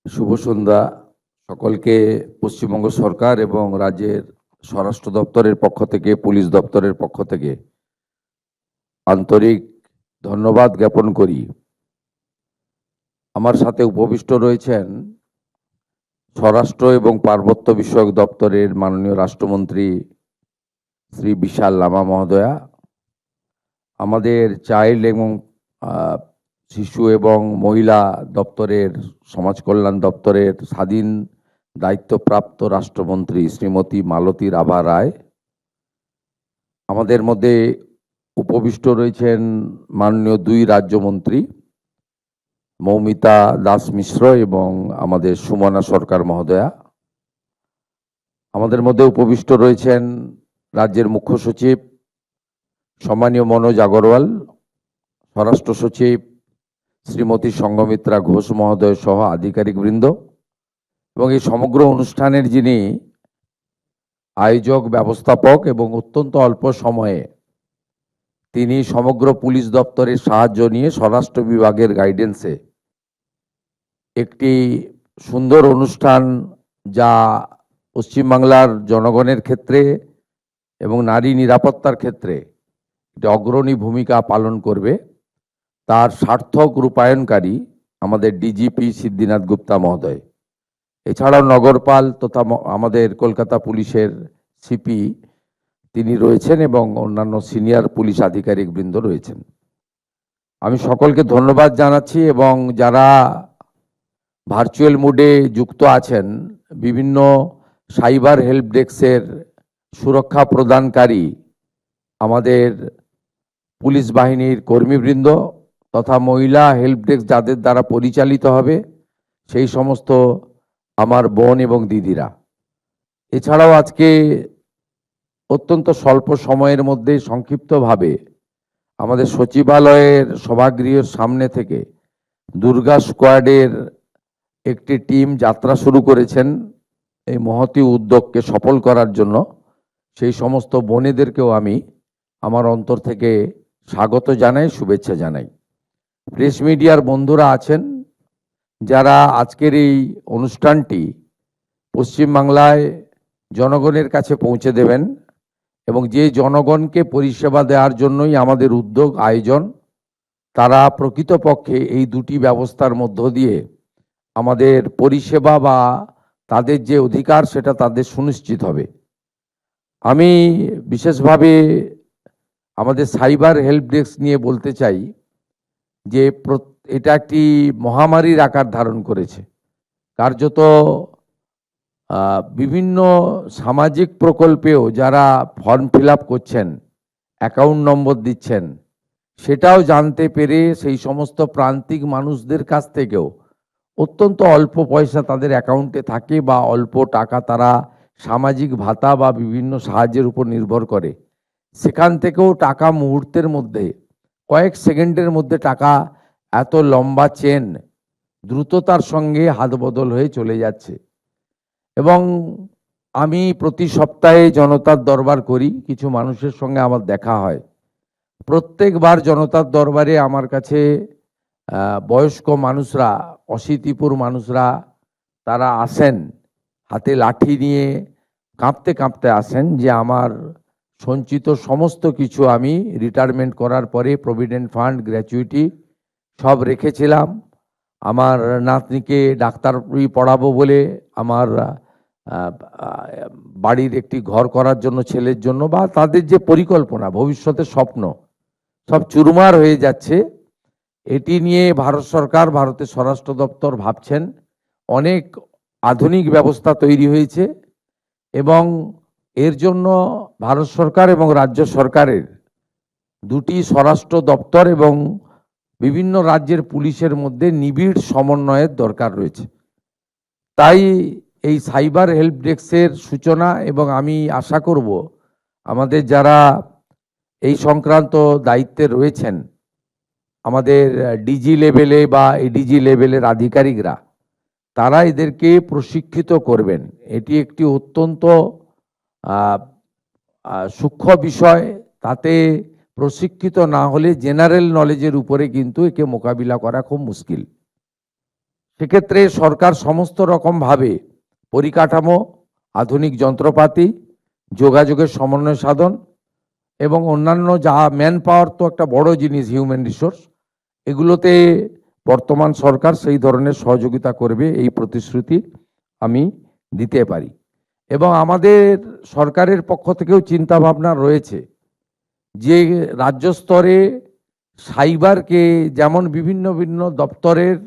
শুভ সন্ধ্যা সকলকে। পশ্চিমবঙ্গ সরকার এবং রাজ্যের স্বরাষ্ট্র দপ্তরের পক্ষ থেকে, পুলিশ দপ্তরের পক্ষ থেকে আন্তরিক ধন্যবাদ জ্ঞাপন করি। আমার সাথে উপবিষ্ট রয়েছেন স্বরাষ্ট্র এবং পার্বত্য বিষয়ক দপ্তরের মাননীয় রাষ্ট্রমন্ত্রী শ্রী বিশাল লামা মহোদয়া, আমাদের চাইল্ড এবং শিশু এবং মহিলা দপ্তরের, সমাজ কল্যাণ দপ্তরের স্বাধীন দায়িত্বপ্রাপ্ত রাষ্ট্রমন্ত্রী শ্রীমতী মালতী রাভা রায়, আমাদের মধ্যে উপবিষ্ট রয়েছেন মাননীয় দুই রাজ্যমন্ত্রী মৌমিতা দাস মিশ্র এবং আমাদের সুমনা সরকার মহোদয়া, আমাদের মধ্যে উপবিষ্ট রয়েছেন রাজ্যের মুখ্য সচিব সম্মানীয় মনোজ আগরওয়াল, স্বরাষ্ট্র সচিব শ্রীমতী সঙ্গমিত্রা ঘোষ মহোদয় সহ আধিকারিকবৃন্দ এবং এই সমগ্র অনুষ্ঠানের যিনি আয়োজক, ব্যবস্থাপক এবং অত্যন্ত অল্প সময়ে তিনি সমগ্র পুলিশ দপ্তরের সাহায্য নিয়ে স্বরাষ্ট্র বিভাগের গাইডেন্সে একটি সুন্দর অনুষ্ঠান, যা পশ্চিমবাংলার জনগণের ক্ষেত্রে এবং নারী নিরাপত্তার ক্ষেত্রে একটি অগ্রণী ভূমিকা পালন করবে, তার সার্থক রূপায়ণকারী আমাদের ডিজিপি সিদ্ধিনাথ গুপ্তা মহোদয়, এছাড়াও নগরপাল তথা আমাদের কলকাতা পুলিশের সিপি তিনি রয়েছেন এবং অন্যান্য সিনিয়র পুলিশ আধিকারিকবৃন্দ রয়েছেন। আমি সকলকে ধন্যবাদ জানাচ্ছি এবং যারা ভার্চুয়াল মোডে যুক্ত আছেন, বিভিন্ন সাইবার হেল্প ডেস্কের সুরক্ষা প্রদানকারী আমাদের পুলিশ বাহিনীর কর্মীবৃন্দ তথা মহিলা হেল্প ডেস্ক যাদের দ্বারা পরিচালিত হবে সেই সমস্ত আমার বোন এবং দিদিরা, এছাড়াও আজকে অত্যন্ত স্বল্প সময়ের মধ্যে সংক্ষিপ্তভাবে আমাদের সচিবালয়ের সভাগৃহের সামনে থেকে দুর্গা স্কোয়াডের একটি টিম যাত্রা শুরু করেছেন এই মহতী উদ্যোগকে সফল করার জন্য। সেই সমস্ত বোনেদেরকেও আমি আমার অন্তর থেকে স্বাগত জানাই, শুভেচ্ছা জানাই। প্রেস মিডিয়ার বন্ধুরা আছেন যারা আজকের এই অনুষ্ঠানটি পশ্চিমবাংলায় জনগণের কাছে পৌঁছে দেবেন এবং যে জনগণকে পরিষেবা দেওয়ার জন্যই আমাদের উদ্যোগ আয়োজন, তারা প্রকৃতপক্ষে এই দুটি ব্যবস্থার মধ্য দিয়ে আমাদের পরিষেবা বা তাদের যে অধিকার সেটা তাদের সুনিশ্চিত হবে। আমি বিশেষভাবে আমাদের সাইবার হেল্প ডেস্ক নিয়ে বলতে চাই যে এটা একটি মহামারীর আকার ধারণ করেছে। কার্যত বিভিন্ন সামাজিক প্রকল্পেও যারা ফর্ম ফিল আপ করছেন, অ্যাকাউন্ট নম্বর দিচ্ছেন, সেটাও জানতে পেরে সেই সমস্ত প্রান্তিক মানুষদের কাছ থেকেও অত্যন্ত অল্প পয়সা তাদের অ্যাকাউন্টে থাকে বা অল্প টাকা তারা সামাজিক ভাতা বা বিভিন্ন সাহায্যের উপর নির্ভর করে, সেখান থেকেও টাকা মুহূর্তের মধ্যে, কয়েক সেকেন্ডের মধ্যে টাকা এত লম্বা চেন দ্রুততার সঙ্গে হাত বদল হয়ে চলে যাচ্ছে। এবং আমি প্রতি সপ্তাহে জনতার দরবার করি, কিছু মানুষের সঙ্গে আমার দেখা হয়। প্রত্যেকবার জনতার দরবারে আমার কাছে বয়স্ক মানুষরা, অশীতিপুর মানুষরা তারা আসেন হাতে লাঠি নিয়ে, কাঁপতে কাঁপতে আসেন যে আমার সঞ্চিত সমস্ত কিছু আমি রিটায়ারমেন্ট করার পরে প্রভিডেন্ট ফান্ড, গ্র্যাচুইটি সব রেখেছিলাম আমার নাতনিকে ডাক্তারি পড়াবো বলে, আমার বাড়ির একটি ঘর করার জন্য ছেলের জন্য, বা তাদের যে পরিকল্পনা, ভবিষ্যতের স্বপ্ন, সব চুরমার হয়ে যাচ্ছে। এটি নিয়ে ভারত সরকার, ভারতের স্বরাষ্ট্র দপ্তর ভাবছেন। অনেক আধুনিক ব্যবস্থা তৈরি হয়েছে এবং এর জন্য ভারত সরকার এবং রাজ্য সরকারের দুটি স্বরাষ্ট্র দপ্তর এবং বিভিন্ন রাজ্যের পুলিশের মধ্যে নিবিড় সমন্বয়ের দরকার রয়েছে। তাই এই সাইবার হেল্প ডেস্কের সূচনা, এবং আমি আশা করব আমাদের যারা এই সংক্রান্ত দায়িত্বে রয়েছেন, আমাদের ডিজি লেভেলে বা এডিজি লেভেলের আধিকারিকরা, তারা এদেরকে প্রশিক্ষিত করবেন। এটি একটি অত্যন্ত সূক্ষ্ম বিষয়, তাতে প্রশিক্ষিত না হলে জেনারেল নলেজের উপরে কিন্তু একে মোকাবিলা করা খুব মুশকিল। সেক্ষেত্রে সরকার সমস্ত রকমভাবে পরিকাঠামো, আধুনিক যন্ত্রপাতি, যোগাযোগের সমন্বয় সাধন এবং অন্যান্য যা ম্যান পাওয়ার তো একটা বড় জিনিস, হিউম্যান রিসোর্স, এগুলোতে বর্তমান সরকার সেই ধরনের সহযোগিতা করবে, এই প্রতিশ্রুতি আমি দিতে পারি। এবং আমাদের সরকারের পক্ষ থেকেও চিন্তা ভাবনা রয়েছে যে রাজ্য স্তরে সাইবারকে, যেমন বিভিন্ন বিভিন্ন দপ্তরের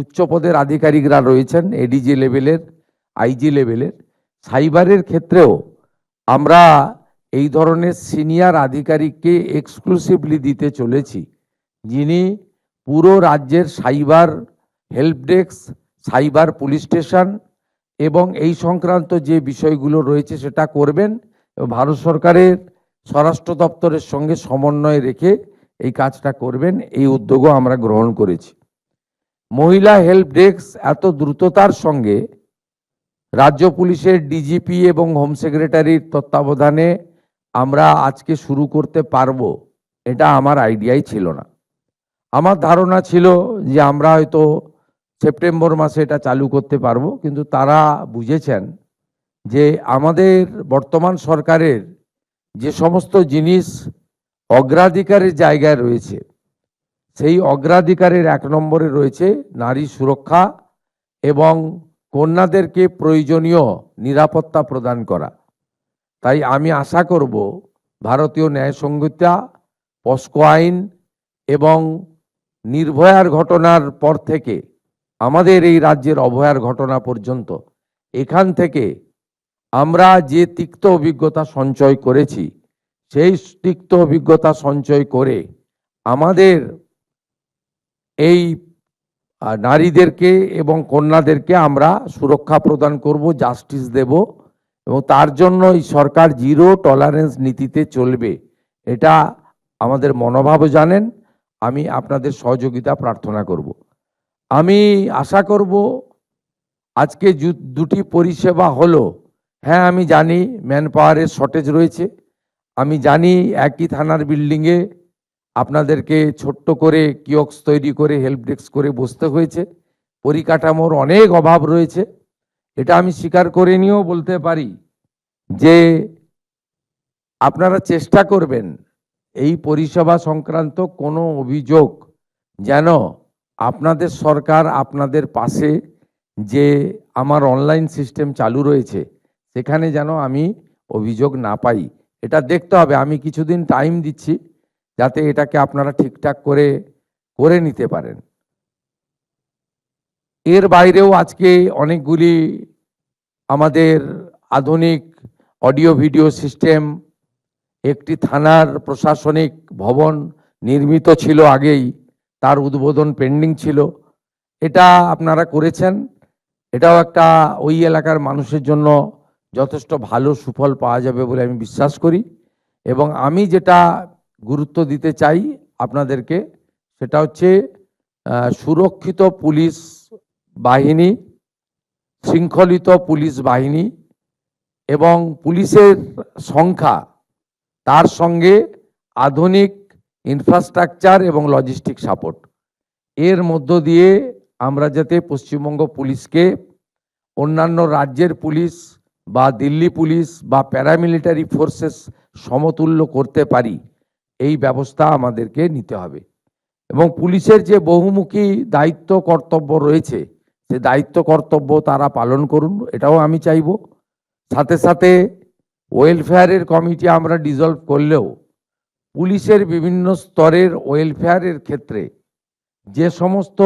উচ্চপদের আধিকারিকরা রয়েছেন, এডিজি লেভেলের, আইজি লেভেলের, সাইবারের ক্ষেত্রেও আমরা এই ধরনের সিনিয়র আধিকারিককে এক্সক্লুসিভলি দিতে চলেছি, যিনি পুরো রাজ্যের cyber help desk, cyber police station এবং এই সংক্রান্ত যে বিষয়গুলো রয়েছে সেটা করবেন। ভারত সরকারের স্বরাষ্ট্র দপ্তরের সঙ্গে সমন্বয় রেখে এই কাজটা করবেন, এই উদ্যোগও আমরা গ্রহণ করেছি। মহিলা হেল্প ডেস্ক এত দ্রুততার সঙ্গে রাজ্য পুলিশের ডিজিপি এবং হোম সেক্রেটারির তত্ত্বাবধানে আমরা আজকে শুরু করতে পারবো, এটা আমার আইডিয়াই ছিল না। আমার ধারণা ছিল যে আমরা হয়তো সেপ্টেম্বর মাসে এটা চালু করতে পারবো, কিন্তু তারা বুঝেছেন যে আমাদের বর্তমান সরকারের যে সমস্ত জিনিস অগ্রাধিকারের জায়গায় রয়েছে, সেই অগ্রাধিকারের 1 নম্বরে রয়েছে নারী সুরক্ষা এবং কন্যাদেরকে প্রয়োজনীয় নিরাপত্তা প্রদান করা। তাই আমি আশা করব ভারতীয় ন্যায় সংহিতা, পস্কো আইন এবং নির্ভয়ার ঘটনার পর থেকে আমাদের এই রাজ্যের অভয়ার ঘটনা পর্যন্ত, এখান থেকে আমরা যে তিক্ত অভিজ্ঞতা সঞ্চয় করেছি, সেই তিক্ত অভিজ্ঞতা সঞ্চয় করে আমাদের এই নারীদেরকে এবং কন্যাদেরকে আমরা সুরক্ষা প্রদান করব, জাস্টিস দেব, এবং তার জন্য এই সরকার জিরো টলারেন্স নীতিতে চলবে। এটা আমাদের মনোভাবও জানেন। আমি আপনাদের সহযোগিতা প্রার্থনা করব। আমি আশা করব আজকে দুটি পরিষেবা হলো। হ্যাঁ, আমি জানি ম্যান পাওয়ারের শর্টেজ রয়েছে, আমি জানি একই থানার বিল্ডিংয়ে আপনাদেরকে ছোট্ট করে কিয়স্ক তৈরি করে হেল্প ডেস্ক করে বসতে হয়েছে, পরিকাঠামোর অনেক অভাব রয়েছে। এটা আমি স্বীকার করে নিয়েও বলতে পারি যে আপনারা চেষ্টা করবেন এই পরিষেবা সংক্রান্ত কোনো অভিযোগ যেন আপনাদের সরকার আপনাদের পাশে যে আমার অনলাইন সিস্টেম চালু রয়েছে সেখানে যেন আমি অভিযোগ না পাই, এটা দেখতে হবে। আমি কিছুদিন টাইম দিচ্ছি যাতে এটাকে আপনারা ঠিকঠাক করে নিতে পারেন। এর বাইরেও আজকে অনেকগুলি আমাদের আধুনিক অডিও ভিডিও সিস্টেম, একটি থানার প্রশাসনিক ভবন নির্মিত ছিল আগেই, তার উদ্বোধন পেন্ডিং ছিল, এটা আপনারা করেছেন। এটাও একটা ওই এলাকার মানুষের জন্য যথেষ্ট ভালো সুফল পাওয়া যাবে বলে আমি বিশ্বাস করি। এবং আমি যেটা গুরুত্ব দিতে চাই আপনাদেরকে, সেটা হচ্ছে সুরক্ষিত পুলিশ বাহিনী, শৃঙ্খলিত পুলিশ বাহিনী এবং পুলিশের সংখ্যা, তার সঙ্গে আধুনিক ইনফ্রাস্ট্রাকচার এবং লজিস্টিক সাপোর্ট, এর মধ্য দিয়ে আমরা যাতে পশ্চিমবঙ্গ পুলিশকে অন্যান্য রাজ্যের পুলিশ বা দিল্লি পুলিশ বা প্যারামিলিটারি ফোর্সেস সমতুল্য করতে পারি, এই ব্যবস্থা আমাদেরকে নিতে হবে। এবং পুলিশের যে বহুমুখী দায়িত্ব কর্তব্য রয়েছে, সে দায়িত্ব কর্তব্য তারা পালন করুন, এটাও আমি চাইব। সাথে সাথে ওয়েলফেয়ারের কমিটি আমরা ডিসলভ করলেও পুলিশের বিভিন্ন স্তরের ওয়েলফেয়ারের ক্ষেত্রে যে সমস্ত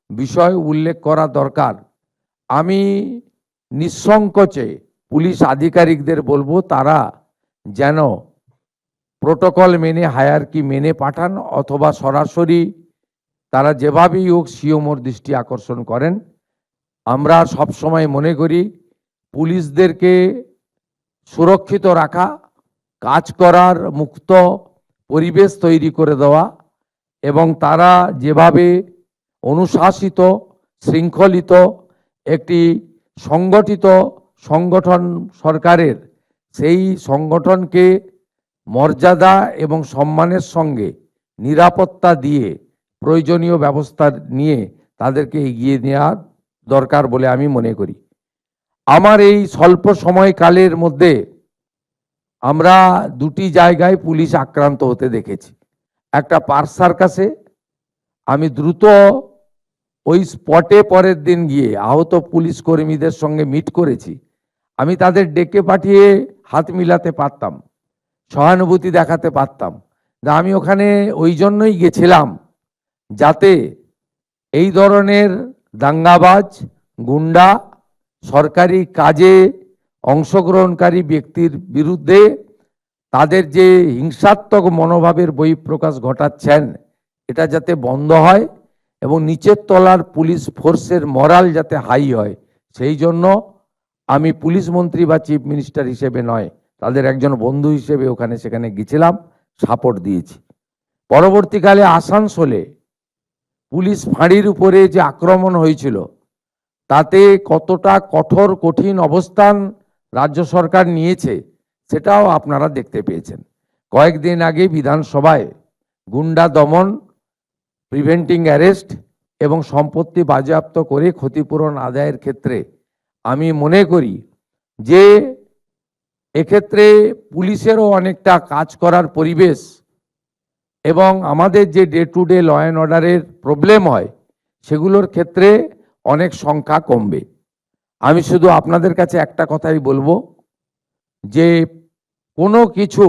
বিষয় উল্লেখ করা দরকার, আমি নিঃসংকোচে পুলিশ আধিকারিকদের বলবো তারা যেন প্রোটোকল মেনে, হায়ারকি মেনে পাঠান, অথবা সরাসরি তারা যেভাবেই হোক সিওমোর দৃষ্টি আকর্ষণ করেন। আমরা সবসময় মনে করি পুলিশদেরকে সুরক্ষিত রাখা, কাজ করার মুক্ত পরিবেশ তৈরি করে দেওয়া এবং তারা যেভাবে অনুশাসিত, শৃঙ্খলিত একটি সংগঠিত সংগঠন সরকারের, সেই সংগঠনকে মর্যাদা এবং সম্মানের সঙ্গে নিরাপত্তা দিয়ে প্রয়োজনীয় ব্যবস্থা নিয়ে তাদেরকে এগিয়ে নেওয়ার দরকার বলে আমি মনে করি। আমার এই স্বল্প সময়কালের মধ্যে আমরা দুটি জায়গায় পুলিশ আক্রান্ত হতে দেখেছি। একটা পার্ক সার্কাসে আমি দ্রুত ওই স্পটে পরের দিন গিয়ে আহত পুলিশ কর্মীদের সঙ্গে মিট করেছি। আমি তাদের ডেকে পাঠিয়ে হাত মিলাতে পারতাম, সহানুভূতি দেখাতে পারতাম। আমি ওখানে ওই জন্যই গেছিলাম যাতে এই ধরনের দাঙ্গাবাজ, গুন্ডা, সরকারি কাজে অংশগ্রহণকারী ব্যক্তির বিরুদ্ধে তাদের যে হিংসাত্মক মনোভাবের বহিঃপ্রকাশ ঘটাচ্ছেন এটা যাতে বন্ধ হয় এবং নিচের তলার পুলিশ ফোর্সের মরাল যাতে হাই হয়, সেই জন্য আমি পুলিশ মন্ত্রী বা চিফ মিনিস্টার হিসেবে নয়, তাদের একজন বন্ধু হিসেবে ওখানে সেখানে গেছিলাম, সাপোর্ট দিয়েছি। পরবর্তীকালে আসানসোলে পুলিশ ফাঁড়ির উপরে যে আক্রমণ হয়েছিল তাতে কতটা কঠোর কঠিন অবস্থান রাজ্য সরকার নিয়েছে সেটাও আপনারা দেখতে পেয়েছেন। কয়েকদিন আগে বিধানসভায় গুন্ডা দমন, প্রিভেন্টিং অ্যারেস্ট এবং সম্পত্তি বাজেয়াপ্ত করে ক্ষতিপূরণ আদায়ের ক্ষেত্রে আমি মনে করি যে এক্ষেত্রে পুলিশেরও অনেকটা কাজ করার পরিবেশ এবং আমাদের যে day to day law and অর্ডারের প্রবলেম হয় সেগুলোর ক্ষেত্রে অনেক সংখ্যা কমবে। আমি শুধু আপনাদের কাছে একটা কথাই বলবো যে কোনো কিছু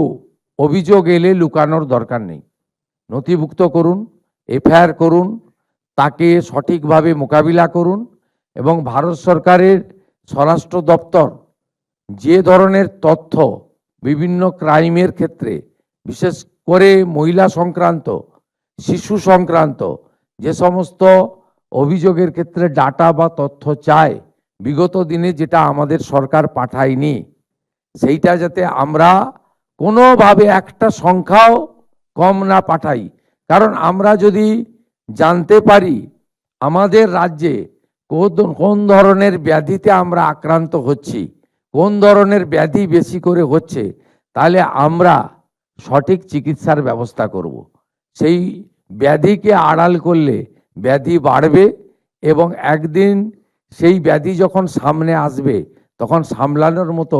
অভিযোগ এলে লুকানোর দরকার নেই, নথিভুক্ত করুন, এফআইআর করুন, তাকে সঠিকভাবে মোকাবিলা করুন এবং ভারত সরকারের স্বরাষ্ট্র দপ্তর যে ধরনের তথ্য বিভিন্ন ক্রাইমের ক্ষেত্রে, বিশেষ করে মহিলা সংক্রান্ত, শিশু সংক্রান্ত যে সমস্ত অভিযোগের ক্ষেত্রে ডাটা বা তথ্য চায়, বিগত দিনে যেটা আমাদের সরকার পাঠায়নি, সেইটা যাতে আমরা কোনোভাবে একটা সংখ্যাও কম না পাঠাই। কারণ আমরা যদি জানতে পারি আমাদের রাজ্যে কোন ধরনের ব্যাধিতে আমরা আক্রান্ত হচ্ছি, কোন ধরনের ব্যাধি বেশি করে হচ্ছে, তাহলে আমরা সঠিক চিকিৎসার ব্যবস্থা করব। সেই ব্যাধিকে আড়াল করলে ব্যাধি বাড়বে এবং একদিন সেই ব্যাধি যখন সামনে আসবে তখন সামলানোর মতো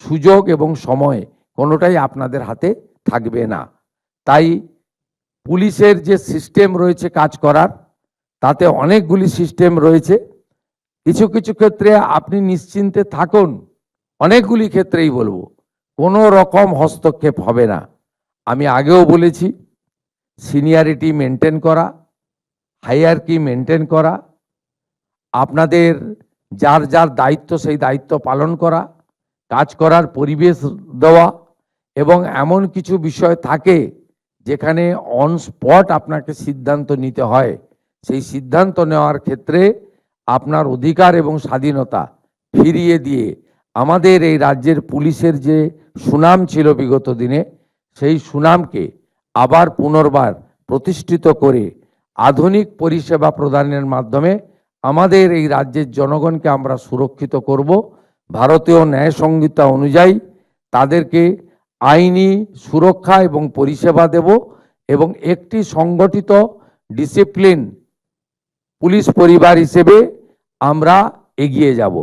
সুযোগ এবং সময় কোনোটাই আপনাদের হাতে থাকবে না। তাই পুলিশের যে সিস্টেম রয়েছে কাজ করার, তাতে অনেকগুলি সিস্টেম রয়েছে। কিছু কিছু ক্ষেত্রে আপনি নিশ্চিন্তে থাকুন, অনেকগুলি ক্ষেত্রেই বলবো কোনো রকম হস্তক্ষেপ হবে না। আমি আগেও বলেছি, সিনিয়রিটি মেনটেন করা, হায়ারকি মেনটেন করা, আপনাদের যার যার দায়িত্ব সেই দায়িত্ব পালন করা, কাজ করার পরিবেশ দেওয়া এবং এমন কিছু বিষয় থাকে যেখানে অন স্পট আপনাকে সিদ্ধান্ত নিতে হয়, সেই সিদ্ধান্ত নেওয়ার ক্ষেত্রে আপনার অধিকার এবং স্বাধীনতা ফিরিয়ে দিয়ে আমাদের এই রাজ্যের পুলিশের যে সুনাম ছিল বিগত দিনে, সেই সুনামকে আবার পুনর্বার প্রতিষ্ঠিত করে আধুনিক পরিষেবা প্রদানের মাধ্যমে আমাদের এই রাজ্যের জনগণকে আমরা সুরক্ষিত করব। ভারতীয় ন্যায় সংহিতা অনুযায়ী তাদেরকে আইনি সুরক্ষা এবং পরিষেবা দেব এবং একটি সংগঠিত ডিসিপ্লিন পুলিশ পরিবার হিসেবে আমরা এগিয়ে যাব।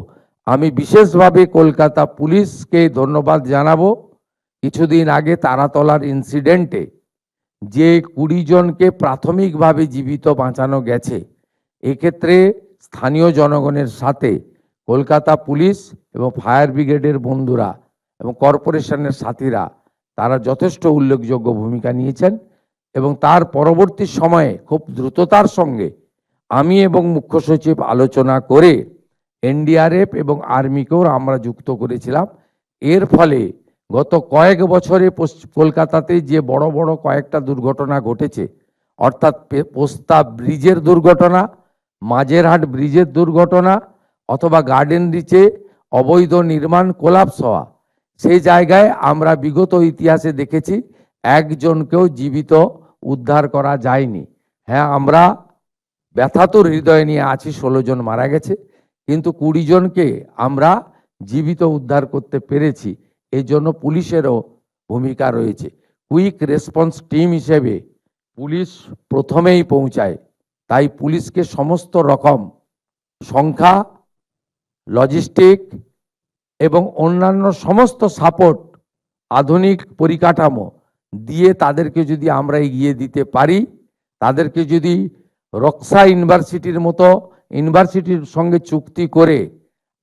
আমি বিশেষভাবে কলকাতা পুলিশকে ধন্যবাদ জানাবো। কিছুদিন আগে তারাতলার ইনসিডেন্টে যে 20 জনকে প্রাথমিকভাবে জীবিত বাঁচানো গেছে, এক্ষেত্রে স্থানীয় জনগণের সাথে কলকাতা পুলিশ এবং ফায়ার ব্রিগেডের বন্ধুরা এবং কর্পোরেশনের সাথীরা তারা যথেষ্ট উল্লেখযোগ্য ভূমিকা নিয়েছেন এবং তার পরবর্তী সময়ে খুব দ্রুততার সঙ্গে আমি এবং মুখ্য সচিব আলোচনা করে এনডিআরএফ এবং আর্মিকেও আমরা যুক্ত করেছিলাম। এর ফলে গত কয়েক বছরে কলকাতাতে যে বড় বড় কয়েকটা দুর্ঘটনা ঘটেছে, অর্থাৎ পোস্তা ব্রিজের দুর্ঘটনা, মাঝেরহাট ব্রিজের দুর্ঘটনা অথবা গার্ডেন রিচে অবৈধ নির্মাণ কোলাপস হওয়া, সেই জায়গায় আমরা বিগত ইতিহাসে দেখেছি একজনকেও জীবিত উদ্ধার করা যায়নি। হ্যাঁ, আমরা ব্যথাতুর হৃদয় নিয়ে আছি, 16 জন মারা গেছে, কিন্তু 20 জনকে আমরা জীবিত উদ্ধার করতে পেরেছি। এই জন্য পুলিশেরও ভূমিকা রয়েছে। কুইক রেসপন্স টিম হিসেবে পুলিশ প্রথমেই পৌঁছায়, তাই পুলিশকে সমস্ত রকম সংখ্যা, লজিস্টিক এবং অন্যান্য সমস্ত সাপোর্ট, আধুনিক পরিকাঠামো দিয়ে তাদেরকে যদি আমরা এগিয়ে দিতে পারি, তাদেরকে যদি রক্সা ইউনিভার্সিটির মতো ইউনিভার্সিটির সঙ্গে চুক্তি করে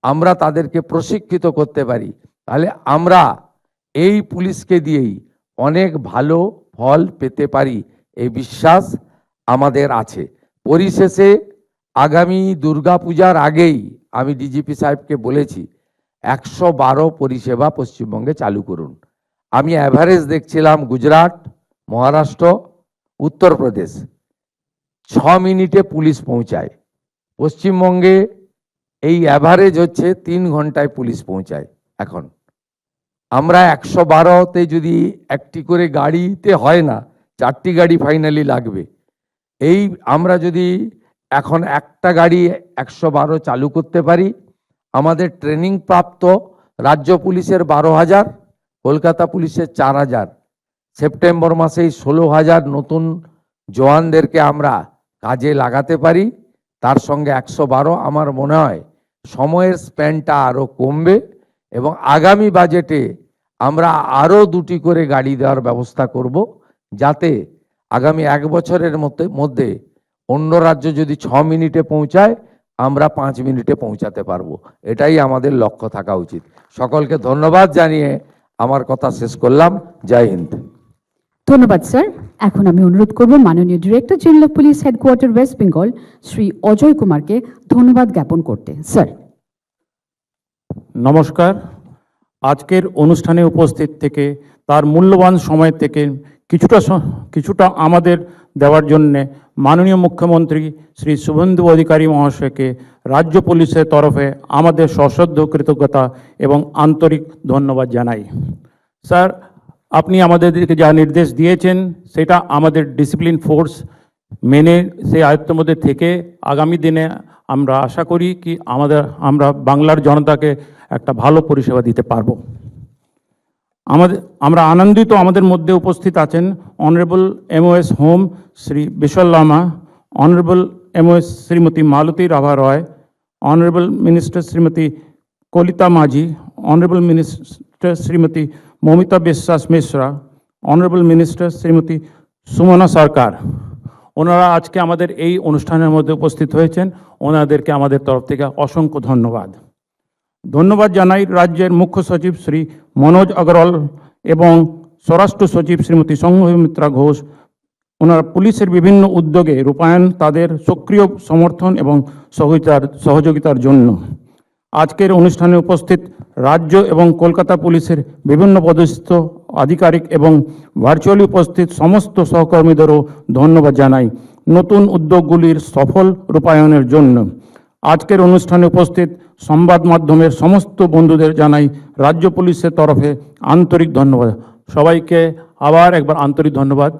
আমরা তাদেরকে প্রশিক্ষিত করতে পারি, তাহলে আমরা এই পুলিশকে দিয়েই অনেক ভালো ফল পেতে পারি, এই বিশ্বাস আমাদের আছে। পরিশেষে আগামী দুর্গাপূজার আগেই আমি ডিজিপি সাহেবকে বলেছি 112 পরিষেবা পশ্চিমবঙ্গে চালু করুন। আমি অ্যাভারেজ দেখছিলাম গুজরাট, মহারাষ্ট্র, উত্তরপ্রদেশ 6 মিনিটে পুলিশ পৌঁছায়। পশ্চিমবঙ্গে এই অ্যাভারেজ হচ্ছে 3 ঘন্টায় পুলিশ পৌঁছায়। এখন আমরা 112তে যদি একটি করে গাড়িতে হয় না, 4টি গাড়ি ফাইনালি লাগবে। এই আমরা যদি এখন একটা গাড়ি 112 চালু করতে পারি, আমাদের ট্রেনিং প্রাপ্ত রাজ্য পুলিশের 12,000, কলকাতা পুলিশের 4,000, সেপ্টেম্বর মাসেই 16,000 নতুন জওয়ানদেরকে আমরা কাজে লাগাতে পারি। তার সঙ্গে 112, আমার মনে হয় সময়ের স্প্যানটা আরও কমবে এবং আগামী বাজেটে আমরা আরও 2টি করে গাড়ি দেওয়ার ব্যবস্থা করব, যাতে আগামী 1 বছরের মধ্যে অন্য রাজ্য যদি 6 মিনিটে পৌঁছায়, আমরা 5 মিনিটে পৌঁছাতে পারবো। এটাই আমাদের লক্ষ্য থাকা উচিত। সকলকে ধন্যবাদ জানিয়ে আমার কথা শেষ করলাম। জয় হিন্দ। ধন্যবাদ স্যার। এখন আমি অনুরোধ করব মাননীয় director general of police headquarter West Bengal Shri Ajay কুমারকে ধন্যবাদ জ্ঞাপন করতে। স্যার। নমস্কার। আজকের অনুষ্ঠানে উপস্থিত থেকে তার মূল্যবান সময় থেকে কিছুটা আমাদের দেওয়ার জন্যে মাননীয় মুখ্যমন্ত্রী শ্রী শুভেন্দু অধিকারী মহাশয়কে রাজ্য পুলিশের তরফে আমাদের সশ্রদ্ধ কৃতজ্ঞতা এবং আন্তরিক ধন্যবাদ জানাই। স্যার, আপনি আমাদেরকে যা নির্দেশ দিয়েছেন সেটা আমাদের ডিসিপ্লিন ফোর্স মেনে সেই আয়ত্তের মধ্যে থেকে আগামী দিনে আমরা আশা করি কি আমরা বাংলার জনতাকে একটা ভালো পরিষেবা দিতে পারব। আমরা আনন্দিত আমাদের মধ্যে উপস্থিত আছেন অনারেবল MOS হোম শ্রী বিশাল লামা, অনারেবল MOS শ্রীমতী মালতী রাভা রয়, অনারেবল মিনিস্টার শ্রীমতী কলিতা মাঝি, অনারেবল মিনিস্টার শ্রীমতী মমিতা বিশ্বাস মিশ্রা, অনারেবল মিনিস্টার শ্রীমতী সুমনা সরকার। ওনারা আজকে আমাদের এই অনুষ্ঠানের মধ্যে উপস্থিত হয়েছেন। ওনাদেরকে আমাদের তরফ থেকে অসংখ্য ধন্যবাদ। ধন্যবাদ জানাই রাজ্যের মুখ্য সচিব শ্রী মনোজ আগরওয়াল এবং স্বরাষ্ট্র সচিব শ্রীমতী সংঘমিত্রা ঘোষ। ওনারা পুলিশের বিভিন্ন উদ্যোগে রূপায়ণ তাদের সক্রিয় সমর্থন এবং সহযোগিতার জন্য। আজকের অনুষ্ঠানে উপস্থিত রাজ্য এবং কলকাতা পুলিশের বিভিন্ন পদস্থ আধিকারিক এবং ভার্চুয়ালি উপস্থিত সমস্ত সহকর্মীদেরও ধন্যবাদ জানাই নতুন উদ্যোগগুলির সফল রূপায়ণের জন্য। আজকের অনুষ্ঠানে উপস্থিত সংবাদ মাধ্যমের সমস্ত বন্ধুদের জানাই রাজ্য পুলিশের তরফে আন্তরিক ধন্যবাদ। সবাইকে আবার একবার আন্তরিক ধন্যবাদ।